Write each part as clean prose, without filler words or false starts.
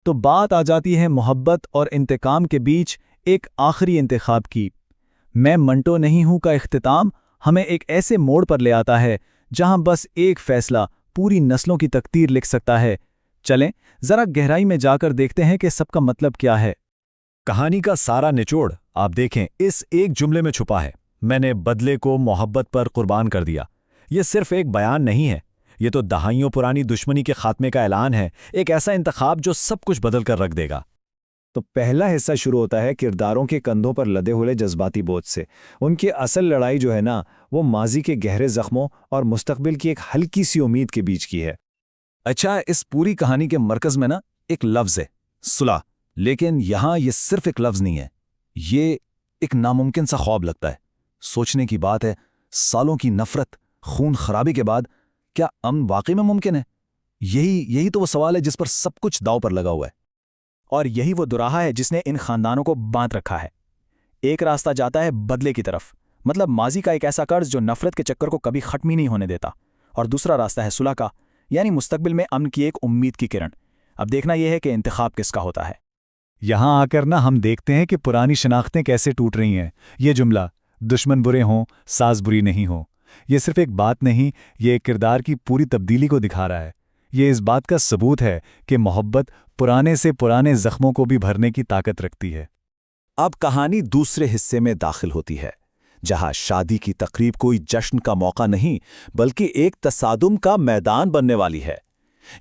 تو بات آ جاتی ہے محبت اور انتقام کے بیچ ایک آخری انتخاب کی۔ میں منٹو نہیں ہوں کا اختتام ہمیں ایک ایسے موڑ پر لے آتا ہے جہاں بس ایک فیصلہ پوری نسلوں کی تقدیر لکھ سکتا ہے۔ چلیں ذرا گہرائی میں جا کر دیکھتے ہیں کہ سب کا مطلب کیا ہے۔ کہانی کا سارا نچوڑ آپ دیکھیں اس ایک جملے میں چھپا ہے، میں نے بدلے کو محبت پر قربان کر دیا۔ یہ صرف ایک بیان نہیں ہے، یہ تو دہائیوں پرانی دشمنی کے خاتمے کا اعلان ہے، ایک ایسا انتخاب جو سب کچھ بدل کر رکھ دے گا۔ تو پہلا حصہ شروع ہوتا ہے کرداروں کے کندھوں پر لدے ہوئے جذباتی بوجھ سے۔ ان کی اصل لڑائی جو ہے نا، وہ ماضی کے گہرے زخموں اور مستقبل کی ایک ہلکی سی امید کے بیچ کی ہے۔ اچھا، اس پوری کہانی کے مرکز میں نا ایک لفظ ہے، صلح۔ لیکن یہاں یہ صرف ایک لفظ نہیں ہے، یہ ایک ناممکن سا خواب لگتا ہے۔ سوچنے کی بات ہے، سالوں کی نفرت، خون خرابی کے بعد کیا امن واقعی میں ممکن ہے؟ یہی تو وہ سوال ہے جس پر سب کچھ داؤ پر لگا ہوا ہے۔ اور یہی وہ دراہا ہے جس نے ان خاندانوں کو باندھ رکھا ہے۔ ایک راستہ جاتا ہے بدلے کی طرف، مطلب ماضی کا ایک ایسا قرض جو نفرت کے چکر کو کبھی ختم ہی نہیں ہونے دیتا، اور دوسرا راستہ ہے صلح کا، یعنی مستقبل میں امن کی ایک امید کی کرن۔ اب دیکھنا یہ ہے کہ انتخاب کس کا ہوتا ہے۔ یہاں آ کر نا ہم دیکھتے ہیں کہ پرانی شناختیں کیسے ٹوٹ رہی ہیں۔ یہ جملہ دشمن برے ہوں ساز بری نہیں ہو، یہ صرف ایک بات نہیں، یہ ایک کردار کی پوری تبدیلی کو دکھا رہا ہے۔ یہ اس بات کا ثبوت ہے کہ محبت پرانے سے پرانے زخموں کو بھی بھرنے کی طاقت رکھتی ہے۔ اب کہانی دوسرے حصے میں داخل ہوتی ہے، جہاں شادی کی تقریب کوئی جشن کا موقع نہیں بلکہ ایک تصادم کا میدان بننے والی ہے۔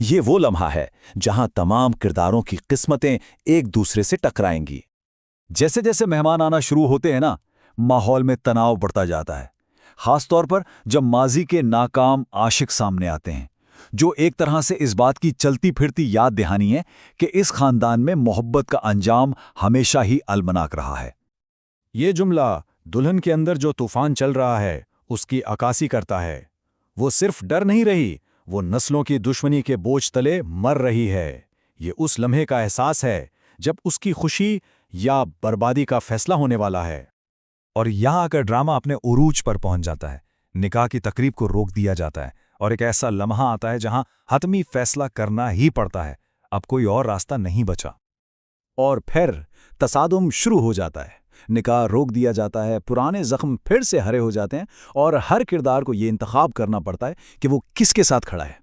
یہ وہ لمحہ ہے جہاں تمام کرداروں کی قسمتیں ایک دوسرے سے ٹکرائیں گی۔ جیسے جیسے مہمان آنا شروع ہوتے ہیں نا، ماحول میں تناؤ بڑھتا جاتا ہے، خاص طور پر جب ماضی کے ناکام عاشق سامنے آتے ہیں، جو ایک طرح سے اس بات کی چلتی پھرتی یاد دہانی ہے کہ اس خاندان میں محبت کا انجام ہمیشہ ہی المناک رہا ہے۔ یہ جملہ دلہن کے اندر جو طوفان چل رہا ہے اس کی عکاسی کرتا ہے۔ وہ صرف ڈر نہیں رہی، وہ نسلوں کی دشمنی کے بوجھ تلے مر رہی ہے۔ یہ اس لمحے کا احساس ہے جب اس کی خوشی یا بربادی کا فیصلہ ہونے والا ہے۔ اور یہاں آ کر ڈرامہ اپنے عروج پر پہنچ جاتا ہے، نکاح کی تقریب کو روک دیا جاتا ہے، اور ایک ایسا لمحہ آتا ہے جہاں حتمی فیصلہ کرنا ہی پڑتا ہے، اب کوئی اور راستہ نہیں بچا۔ اور پھر تصادم شروع ہو جاتا ہے، نکاح روک دیا جاتا ہے، پرانے زخم پھر سے ہرے ہو جاتے ہیں، اور ہر کردار کو یہ انتخاب کرنا پڑتا ہے کہ وہ کس کے ساتھ کھڑا ہے۔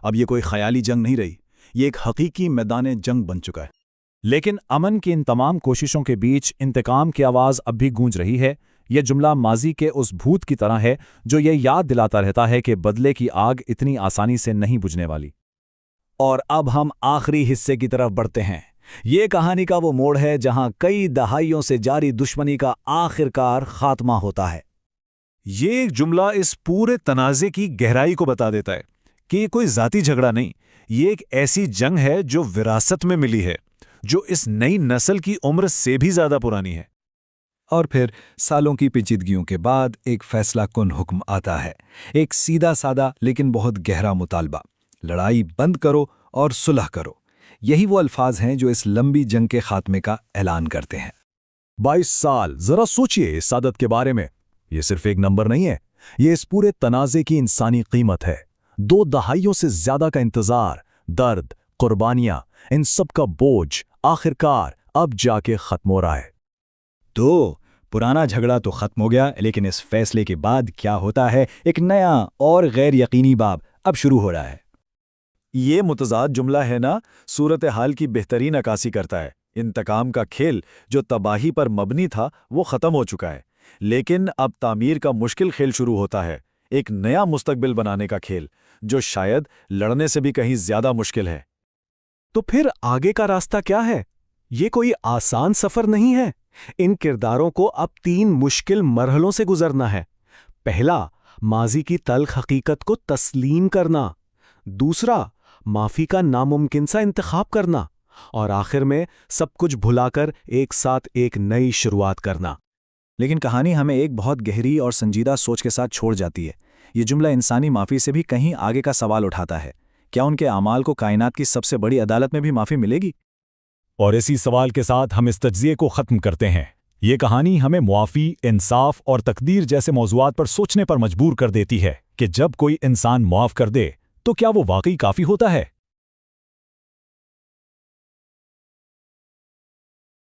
اب یہ کوئی خیالی جنگ نہیں رہی، یہ ایک حقیقی میدان جنگ بن چکا ہے۔ لیکن امن کی ان تمام کوششوں کے بیچ انتقام کی آواز اب بھی گونج رہی ہے۔ یہ جملہ ماضی کے اس بھوت کی طرح ہے جو یہ یاد دلاتا رہتا ہے کہ بدلے کی آگ اتنی آسانی سے نہیں بجھنے والی۔ اور اب ہم آخری حصے کی طرف بڑھتے ہیں۔ یہ کہانی کا وہ موڑ ہے جہاں کئی دہائیوں سے جاری دشمنی کا آخرکار خاتمہ ہوتا ہے۔ یہ ایک جملہ اس پورے تنازع کی گہرائی کو بتا دیتا ہے کہ یہ کوئی ذاتی جھگڑا نہیں، یہ ایک ایسی جنگ ہے جو وراثت میں ملی ہے، جو اس نئی نسل کی عمر سے بھی زیادہ پرانی ہے۔ اور پھر سالوں کی پیچیدگیوں کے بعد ایک فیصلہ کن حکم آتا ہے، ایک سیدھا سادہ لیکن بہت گہرا مطالبہ: لڑائی بند کرو اور صلح کرو۔ یہی وہ الفاظ ہیں جو اس لمبی جنگ کے خاتمے کا اعلان کرتے ہیں۔ 22 سال، ذرا سوچئے اس عادت کے بارے میں۔ یہ صرف ایک نمبر نہیں ہے، یہ اس پورے تنازع کی انسانی قیمت ہے۔ 2 دہائیوں سے زیادہ کا انتظار، درد، قربانیاں، ان سب کا بوجھ آخرکار اب جا کے ختم ہو رہا ہے۔ تو پرانا جھگڑا تو ختم ہو گیا، لیکن اس فیصلے کے بعد کیا ہوتا ہے؟ ایک نیا اور غیر یقینی باب اب شروع ہو رہا ہے۔ یہ متضاد جملہ ہے نا، صورتحال کی بہترین عکاسی کرتا ہے۔ انتقام کا کھیل جو تباہی پر مبنی تھا وہ ختم ہو چکا ہے، لیکن اب تعمیر کا مشکل کھیل شروع ہوتا ہے، ایک نیا مستقبل بنانے کا کھیل جو شاید لڑنے سے بھی کہیں زیادہ مشکل ہے۔ تو پھر آگے کا راستہ کیا ہے؟ یہ کوئی آسان سفر نہیں ہے۔ ان کرداروں کو اب 3 مشکل مرحلوں سے گزرنا ہے۔ پہلا، ماضی کی تلخ حقیقت کو تسلیم کرنا۔ دوسرا، معافی کا ناممکن سا انتخاب کرنا۔ اور آخر میں سب کچھ بھلا کر ایک ساتھ ایک نئی شروعات کرنا۔ لیکن کہانی ہمیں ایک بہت گہری اور سنجیدہ سوچ کے ساتھ چھوڑ جاتی ہے۔ یہ جملہ انسانی معافی سے بھی کہیں آگے کا سوال اٹھاتا ہے، کیا ان کے اعمال کو کائنات کی سب سے بڑی عدالت میں بھی معافی ملے گی؟ اور اسی سوال کے ساتھ ہم اس تجزیے کو ختم کرتے ہیں۔ یہ کہانی ہمیں معافی، انصاف اور تقدیر جیسے موضوعات پر سوچنے پر مجبور کر دیتی ہے کہ جب کوئی انسان معاف کر دے تو کیا وہ واقعی کافی ہوتا ہے؟